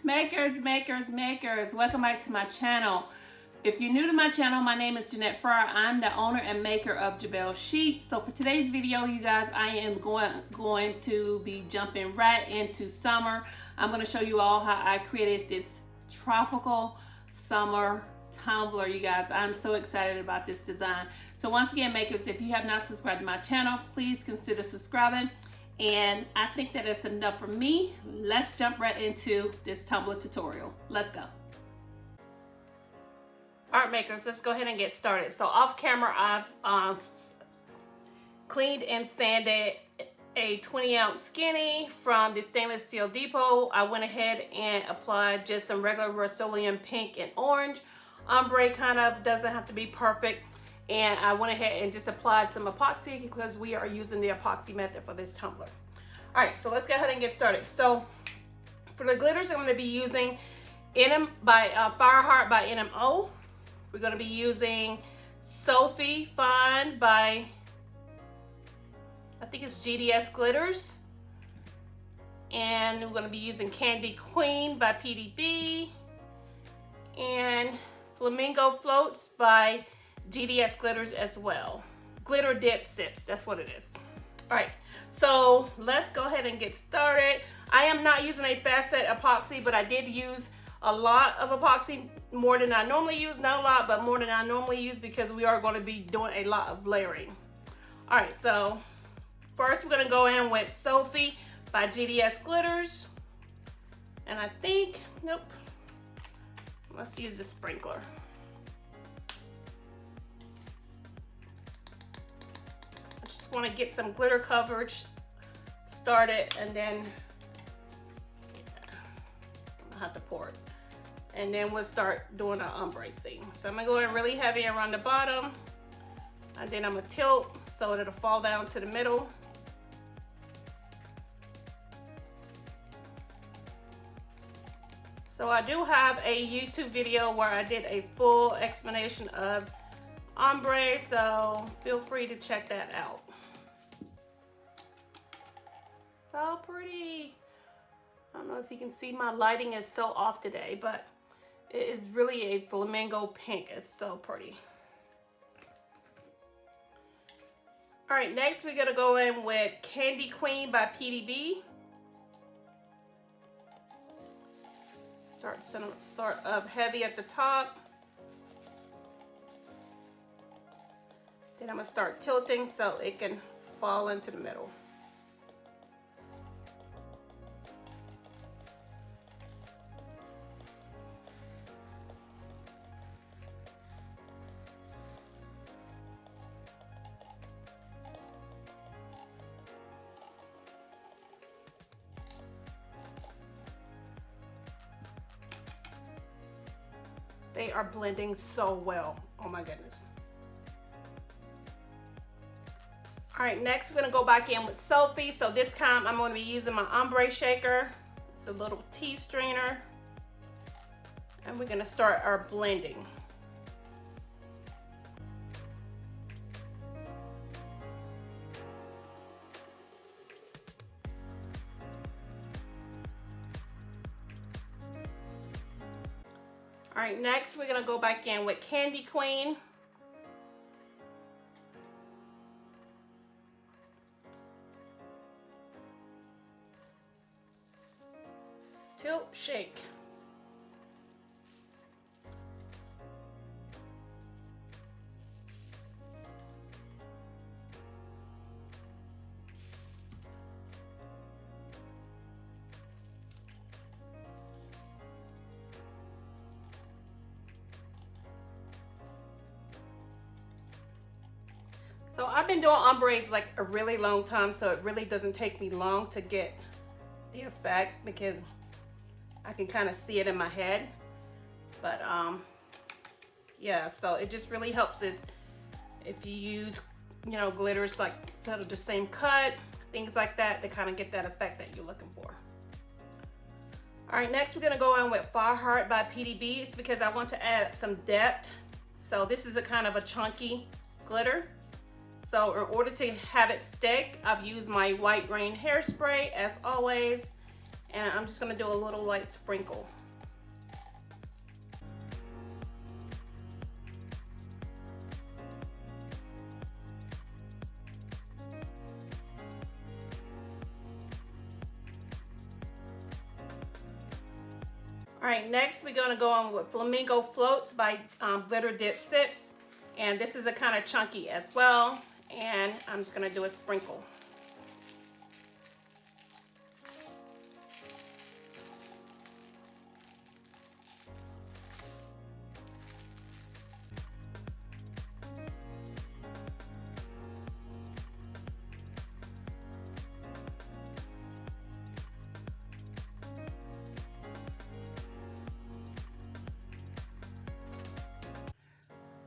Makers, welcome back to my channel. If you're new to my channel, my name is Jeanette Farr. I'm the owner and maker of Jabelle Sheets. So for today's video, you guys, I am going to be jumping right into summer. I'm going to show you all how I created this tropical summer tumbler. You guys, I'm so excited about this design. So once again, makers, if you have not subscribed to my channel, please consider subscribing. And I think that is enough for me. Let's jump right into this tumbler tutorial. Let's go. Art makers, let's go ahead and get started. So off camera, I've cleaned and sanded a 20-ounce skinny from the stainless steel depot. I went ahead and applied just some regular Rustoleum pink and orange. Ombre kind of doesn't have to be perfect. And I went ahead and just applied some epoxy because we are using the epoxy method for this tumbler. All right, so let's go ahead and get started. So for the glitters, I'm going to be using Fireheart by NMO. We're going to be using Sophie-Fine by, I think it's GDS Glitters. And we're going to be using Candy Queen by PDB. And Flamingo Floats by GDS Glitters as well. Glitter Dip Sips, that's what it is. All right, so let's go ahead and get started. I am not using a fast set epoxy, but I did use a lot of epoxy, more than I normally use. Not a lot, but more than I normally use because we are going to be doing a lot of layering. All right, so first we're going to go in with Sophie by GDS Glitters. And I think, nope, let's use the sprinkler. Want to get some glitter coverage started, and then I'll have to pour it, and then we'll start doing our ombre thing. So I'm gonna go in really heavy around the bottom, and then I'm gonna tilt so it'll fall down to the middle. So I do have a YouTube video where I did a full explanation of ombre, so feel free to check that out. So pretty. I don't know if you can see, my lighting is so off today, but it is really a flamingo pink. It's so pretty. All right, next we're gonna go in with Candy Queen by PDB. Start up heavy at the top. Then I'm gonna start tilting so it can fall into the middle. They are blending so well. Oh my goodness. All right, next we're gonna go back in with Sophie. So this time I'm gonna be using my ombre shaker. It's a little tea strainer. And we're gonna start our blending. All right, next we're gonna go back in with Candy Queen. Tilt, shake. So I've been doing ombres like a really long time, so it really doesn't take me long to get the effect because I can kind of see it in my head. But yeah, so it just really helps is if you use, you know, glitters like sort of the same cut, things like that, to kind of get that effect that you're looking for. All right, next we're gonna go in with Fireheart by PDB. It's because I want to add some depth. So this is a kind of a chunky glitter. So in order to have it stick, I've used my White Rain hairspray as always, and I'm just gonna do a little light sprinkle. All right, next we're gonna go on with Flamingo Floats by Glitter Dip Sips. And this is a kind of chunky as well. And I'm just gonna do a sprinkle.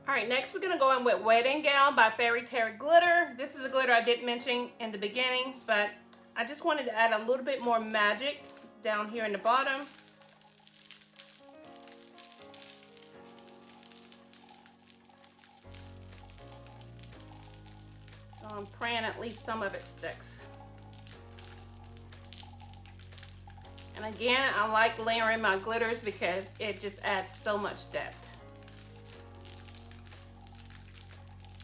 All right, next we're gonna go in with Wedding Gown by Fairy Tale Glitter. This is a glitter I didn't mention in the beginning, but I just wanted to add a little bit more magic down here in the bottom. So I'm praying at least some of it sticks. And again, I like layering my glitters because it just adds so much depth.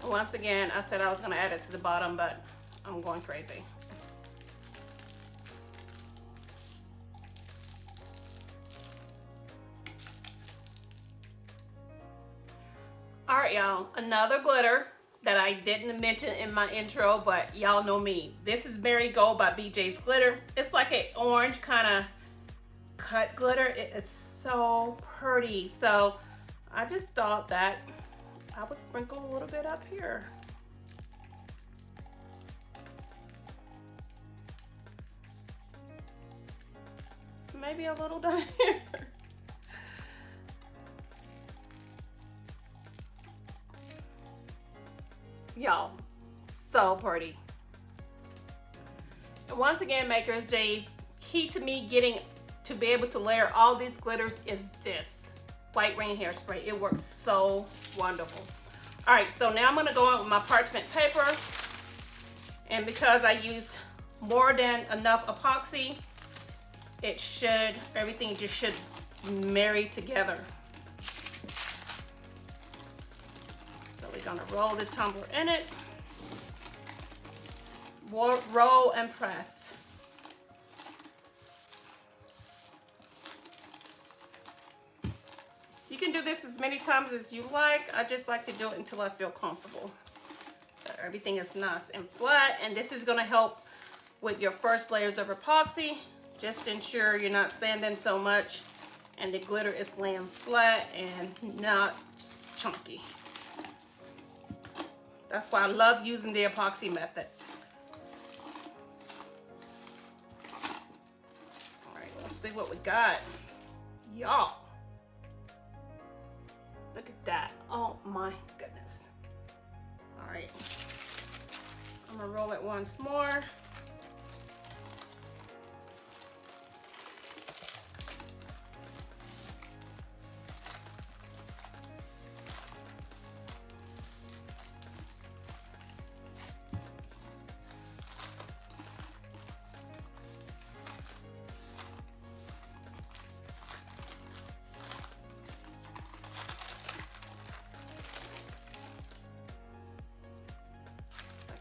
Once again, I said I was going to add it to the bottom, but I'm going crazy. All right, y'all, another glitter that I didn't mention in my intro, but y'all know me. This is Marigold by BJ's Glitter. It's like an orange kind of cut glitter. It is so pretty. So I just thought that I would sprinkle a little bit up here. Maybe a little down here. Y'all, so pretty. And once again, makers, the key to me getting to be able to layer all these glitters is this white rain hairspray. It works so wonderful. All right, so now I'm gonna go in with my parchment paper. And because I used more than enough epoxy, everything just should marry together. So we're gonna roll the tumbler in it. Roll and press. You can do this as many times as you like. I just like to do it until I feel comfortable. Everything is nice and flat, and this is gonna help with your first layers of epoxy. Just ensure you're not sanding so much and the glitter is laying flat and not chunky. That's why I love using the epoxy method. All right, let's see what we got. Y'all. Look at that. Oh my goodness. All right. I'm gonna roll it once more.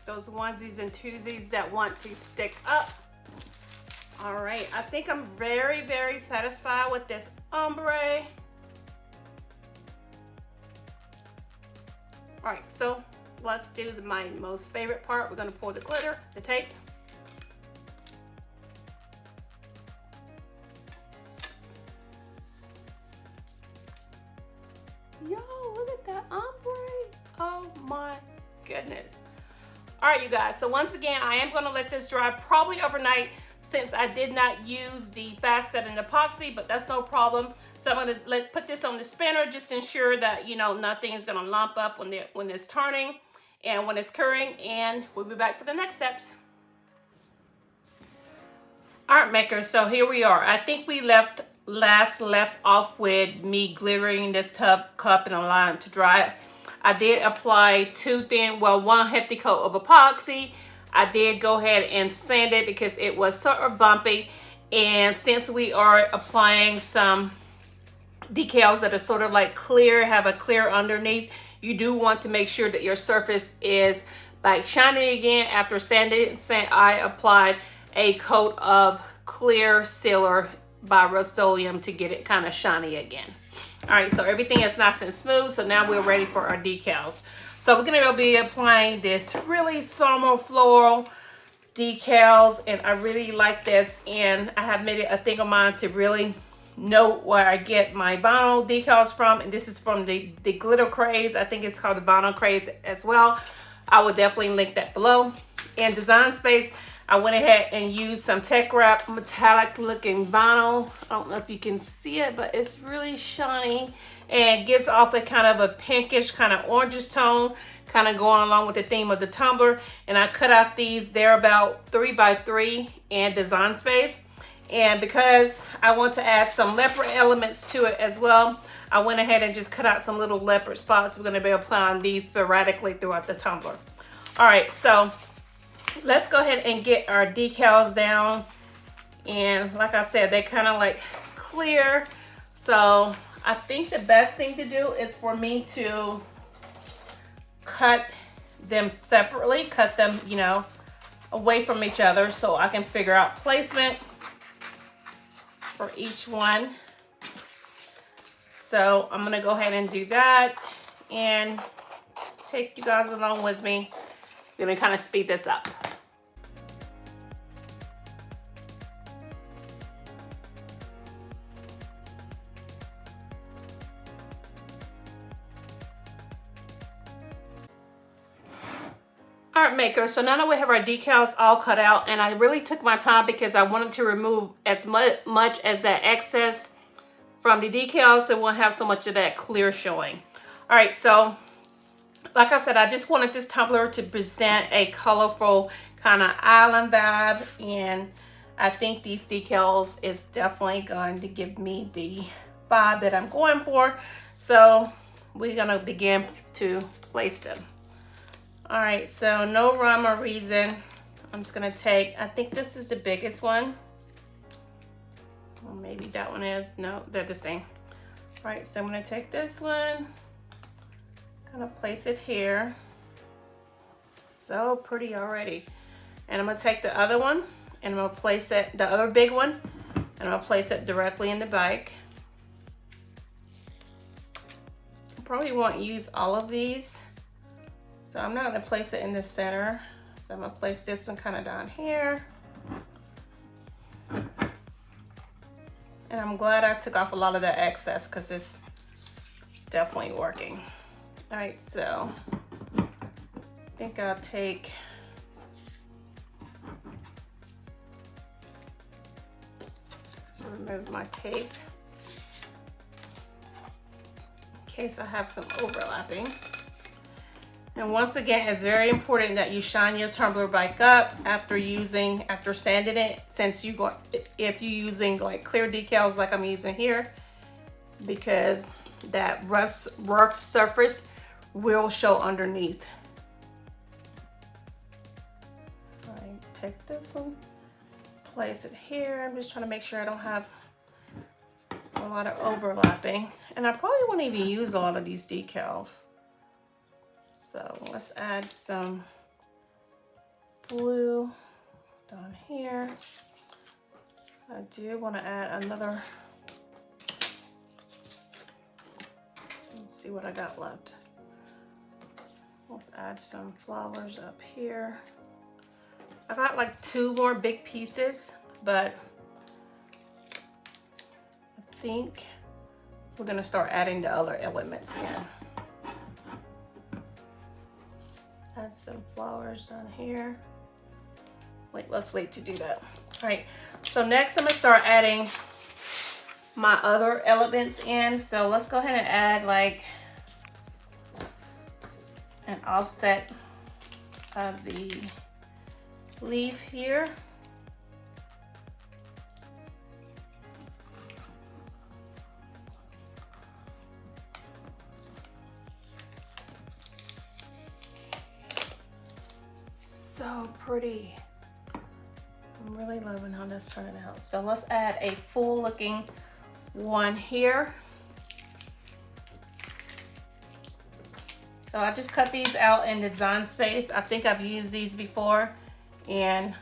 Those onesies and twosies that want to stick up. All right, I think I'm very, very satisfied with this ombre. All right, so let's do my most favorite part. We're gonna pour the glitter, the tape. Yo, look at that ombre. Oh my goodness. All right, you guys, so once again, I am gonna let this dry probably overnight since I did not use the fast setting epoxy, but that's no problem. So I'm gonna put this on the spinner just to ensure that, you know, nothing is gonna lump up when it's turning and when it's curing, and we'll be back for the next steps. All right, makers, so here we are. I think we left off with me glittering this cup and allowing it to dry. I did apply one hefty coat of epoxy. I did go ahead and sand it because it was sort of bumpy. And since we are applying some decals that are sort of like clear, have a clear underneath, you do want to make sure that your surface is like shiny again. After sanding it, I applied a coat of clear sealer by Rustoleum to get it kind of shiny again. All right, so everything is nice and smooth. So now we're ready for our decals. So we're gonna be applying this really summer floral decals, and I really like this, and I have made it a thing of mine to really know where I get my vinyl decals from, and this is from the glitter Craze. I think it's called the vinyl Craze as well. I will definitely link that below. In Design Space, I went ahead and used some Tech Wrap metallic looking vinyl. I don't know if you can see it, but it's really shiny and gives off a kind of a pinkish, kind of orangish tone, kind of going along with the theme of the tumbler. And I cut out these, they're about 3 by 3 in Design Space. And because I want to add some leopard elements to it as well, I went ahead and just cut out some little leopard spots. We're going to be applying these sporadically throughout the tumbler. All right, so let's go ahead and get our decals down. And like I said, they kind of like clear. So I think the best thing to do is for me to cut them separately, cut them, you know, away from each other so I can figure out placement for each one. So I'm gonna go ahead and do that and take you guys along with me. I'm gonna kind of speed this up. Art maker, so now that we have our decals all cut out, and I really took my time because I wanted to remove as much as that excess from the decals so we won't have so much of that clear showing. All right, so like I said, I just wanted this tumbler to present a colorful kind of island vibe, and I think these decals is definitely going to give me the vibe that I'm going for. So we're gonna begin to place them. All right, so no rhyme or reason. I'm just gonna take, I think this is the biggest one. Or maybe that one is, no, they're the same. All right, so I'm gonna take this one, kind of place it here. So pretty already. And I'm gonna take the other one and I'm gonna place it, the other big one, and I'm gonna place it directly in the bike. I probably won't use all of these. So I'm not gonna place it in the center. So I'm gonna place this one kind of down here. And I'm glad I took off a lot of the excess because it's definitely working. All right, so I think I'll take, so remove my tape in case I have some overlapping. And once again, it's very important that you shine your tumbler back up after sanding it, since if you're using like clear decals like I'm using here, because that rough surface will show underneath. All right, take this one, place it here. I'm just trying to make sure I don't have a lot of overlapping. And I probably won't even use a lot of these decals. So let's add some blue down here. I do want to add another, let's see what I got left. Let's add some flowers up here. I got like 2 more big pieces, but I think we're gonna start adding the other elements in. Add some flowers down here. Wait, let's wait to do that. All right, so next I'm gonna start adding my other elements in. So let's go ahead and add like an offset of the leaf here. So pretty. I'm really loving how this turned out. So let's add a full looking one here. So I just cut these out in Design Space. I think I've used these before, and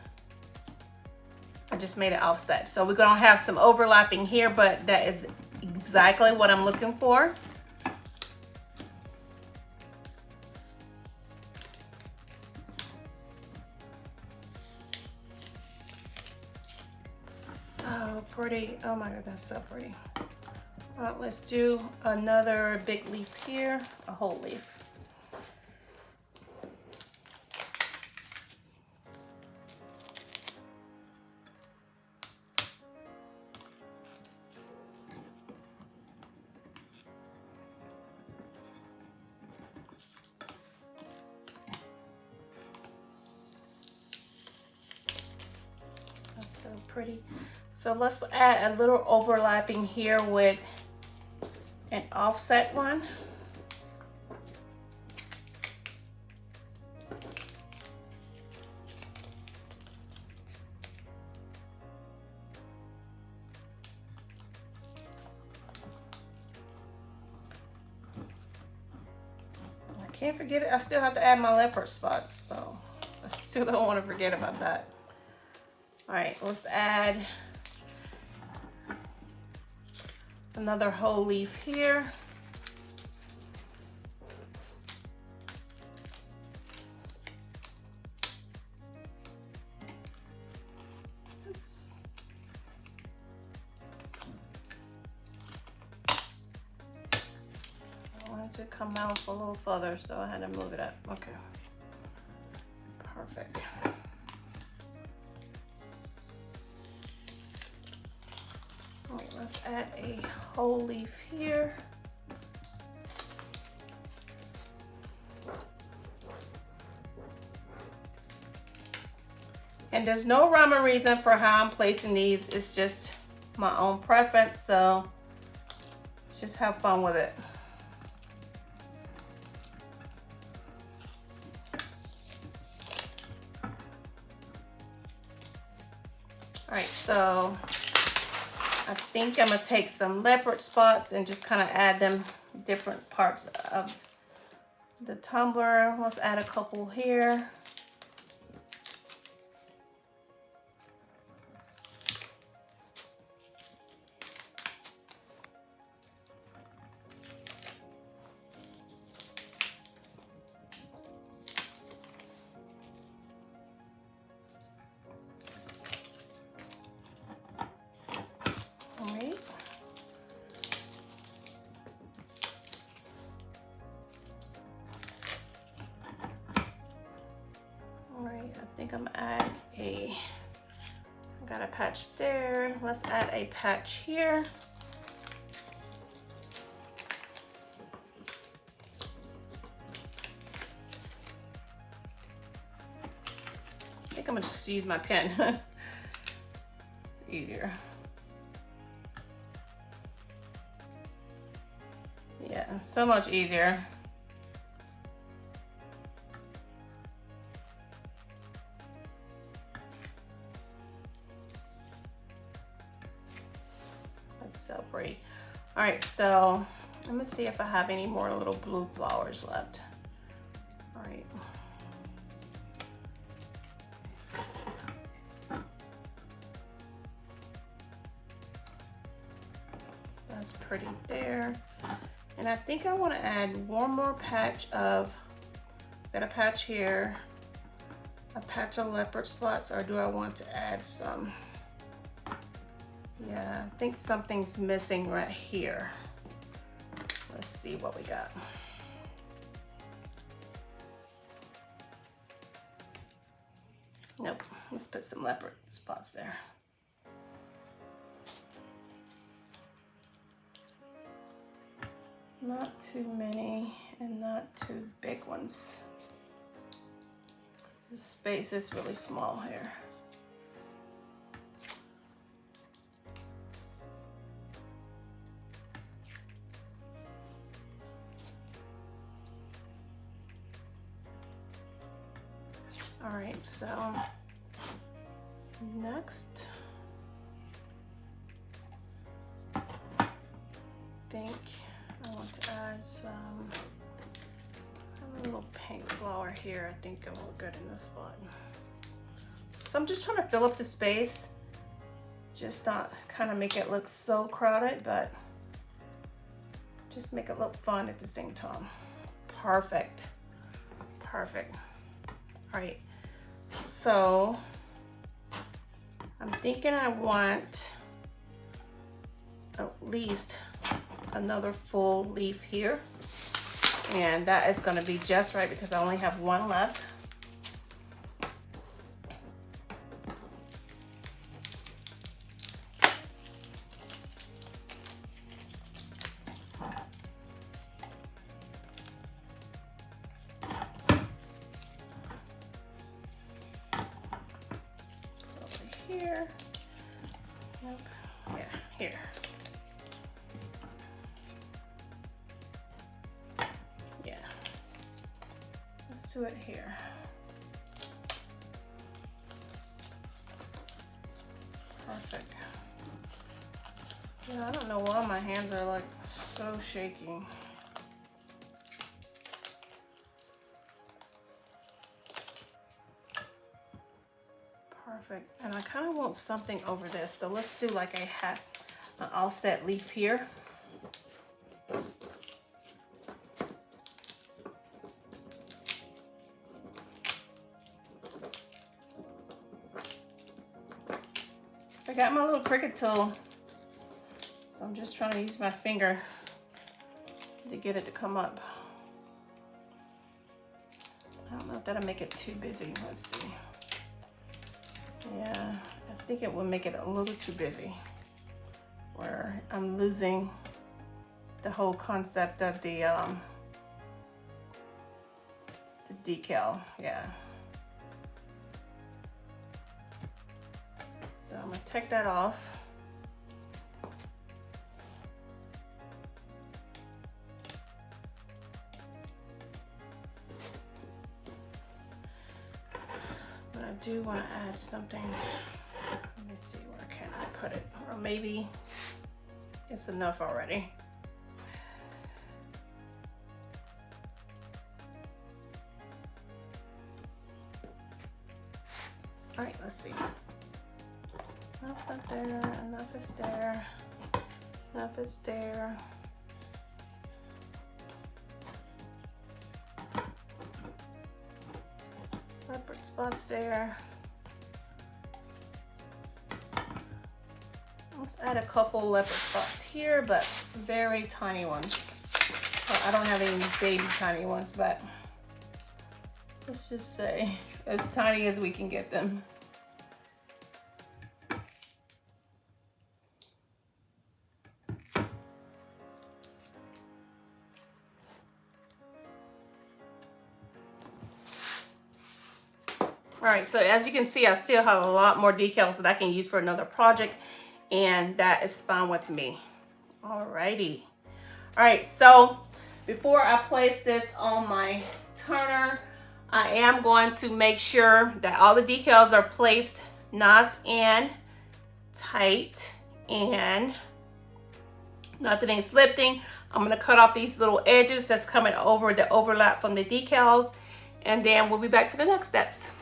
I just made it offset. So we're gonna have some overlapping here, but that is exactly what I'm looking for. So pretty. Oh my God, that's so pretty. All right, let's do another big leaf here, a whole leaf. That's so pretty. So let's add a little overlapping here with an offset one. I can't forget it. I still have to add my leopard spots, so I still don't want to forget about that. All right, let's add another whole leaf here. Oops. I wanted to come out a little further, so I had to move it up. Okay. Perfect. All right, let's add a whole leaf here. And there's no rhyme or reason for how I'm placing these. It's just my own preference, so just have fun with it. All right, so I think I'm gonna take some leopard spots and just kind of add them different parts of the tumbler. Let's add a couple here. I think I'm at I got a patch there. Let's add a patch here. I think I'm gonna just use my pen. It's easier. Yeah, so much easier. So pretty. All right, so let me see if I have any more little blue flowers left. All right. That's pretty there. And I think I want to add one more patch of, got a patch here, a patch of leopard spots, or do I want to add some? Yeah, I think something's missing right here. Let's see what we got. Nope, let's put some leopard spots there. Not too many and not too big ones. The space is really small here. All right, so next, I think I want to add some, a little pink flower here. I think it will look good in this spot. So I'm just trying to fill up the space. just not kind of make it look so crowded, but just make it look fun at the same time. Perfect. Perfect. All right, so I'm thinking I want at least another full leaf here, and that is going to be just right because I only have one left. Here. Nope. Yeah, here. Yeah. Let's do it here. Perfect. Yeah, I don't know why my hands are like so shaky. Perfect. And I kind of want something over this, so let's do like an offset leaf here. I got my little Cricut tool, so I'm just trying to use my finger to get it to come up. I don't know if that'll make it too busy. Let's see. Yeah, I think it will make it a little too busy, where I'm losing the whole concept of the decal. Yeah. So I'm gonna take that off. But I do want to add something. Let me see, where can I put it? Or maybe it's enough already. All right, let's see. Enough up there, enough is there, enough is there. Leopard spots there. Let's add a couple leopard spots here, but very tiny ones. Well, I don't have any baby tiny ones, but let's just say as tiny as we can get them. All right, so as you can see, I still have a lot more decals that I can use for another project, and that is fine with me. All righty. All right, so before I place this on my turner, I am going to make sure that all the decals are placed nice and tight and nothing ain't slipping. I'm gonna cut off these little edges that's coming over the overlap from the decals, and then we'll be back to the next steps.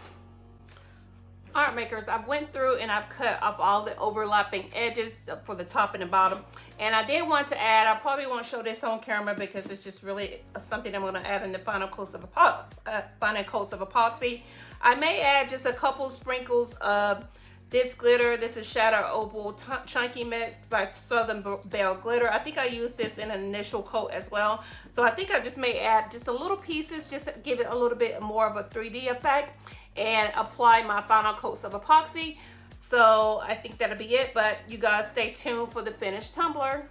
Art makers, I've went through and I've cut off all the overlapping edges for the top and the bottom, and I did want to add, I probably won't show this on camera because it's just really something I'm going to add in the final coats of epoxy. I may add just a couple sprinkles of this glitter. This is Shatter Opal Chunky Mix by Southern Belle Glitter. I think I used this in an initial coat as well, so I think I just may add just a little pieces just to give it a little bit more of a 3D effect and apply my final coats of epoxy. So I think that'll be it, but you guys stay tuned for the finished tumbler.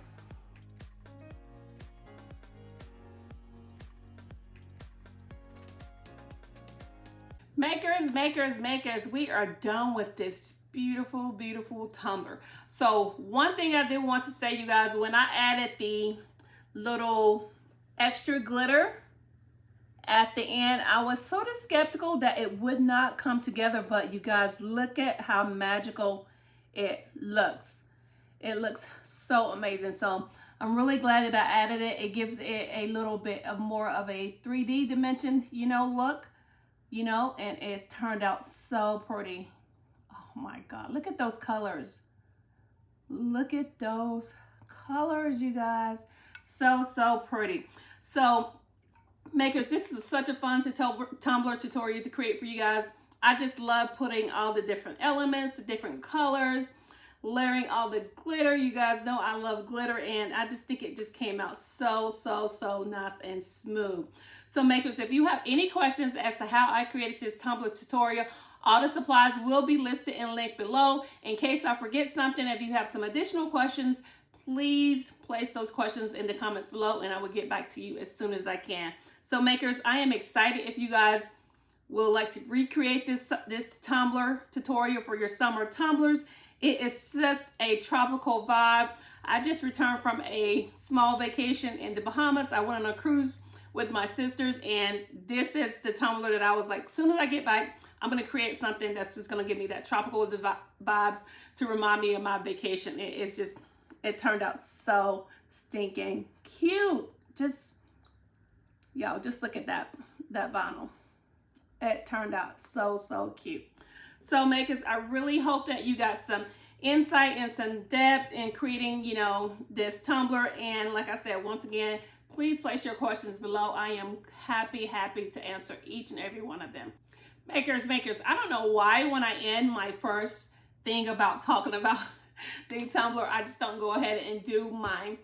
Makers, we are done with this beautiful, beautiful tumbler. So one thing I did want to say, you guys, when I added the little extra glitter at the end, I was sort of skeptical that it would not come together, but you guys, look at how magical it looks. It looks so amazing. So I'm really glad that I added it. It gives it a little bit of more of a 3D dimension, you know, look, you know, and it turned out so pretty. Oh my God, look at those colors. Look at those colors, you guys. So, so pretty. So, makers, this is such a fun tumbler tutorial to create for you guys. I just love putting all the different elements, the different colors, layering all the glitter. You guys know I love glitter, and I just think it just came out so, so, so nice and smooth. So makers, if you have any questions as to how I created this tumbler tutorial, all the supplies will be listed and linked below. In case I forget something, if you have some additional questions, please place those questions in the comments below and I will get back to you as soon as I can. So makers, I am excited if you guys will like to recreate this tumbler tutorial for your summer tumblers. It is just a tropical vibe. I just returned from a small vacation in the Bahamas. I went on a cruise with my sisters, and this is the tumbler that I was like, as soon as I get back, I'm going to create something that's just going to give me that tropical vibes to remind me of my vacation. It turned out so stinking cute. Y'all, just look at that vinyl. It turned out so, so cute. So makers, I really hope that you got some insight and some depth in creating, you know, this tumbler. And like I said, once again, please place your questions below. I am happy to answer each and every one of them. Makers, I don't know why when I end my first thing about talking about the tumbler, I just don't go ahead and do my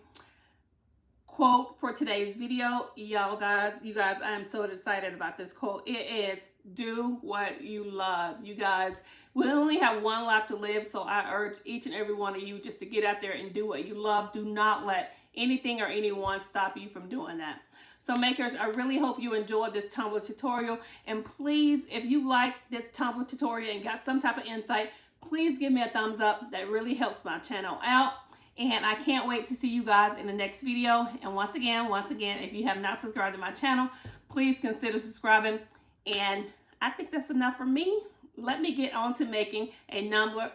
quote for today's video. You guys, I am so excited about this quote. It is, do what you love. You guys, we only have one life to live, so I urge each and every one of you just to get out there and do what you love. Do not let anything or anyone stop you from doing that. So makers, I really hope you enjoyed this tumbler tutorial. And please, if you like this tumbler tutorial and got some type of insight, please give me a thumbs up. That really helps my channel out. And I can't wait to see you guys in the next video. And once again, if you have not subscribed to my channel, please consider subscribing. And I think that's enough for me. Let me get on to making another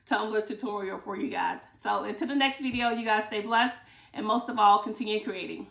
tumbler tutorial for you guys. So until the next video, you guys stay blessed. And most of all, continue creating.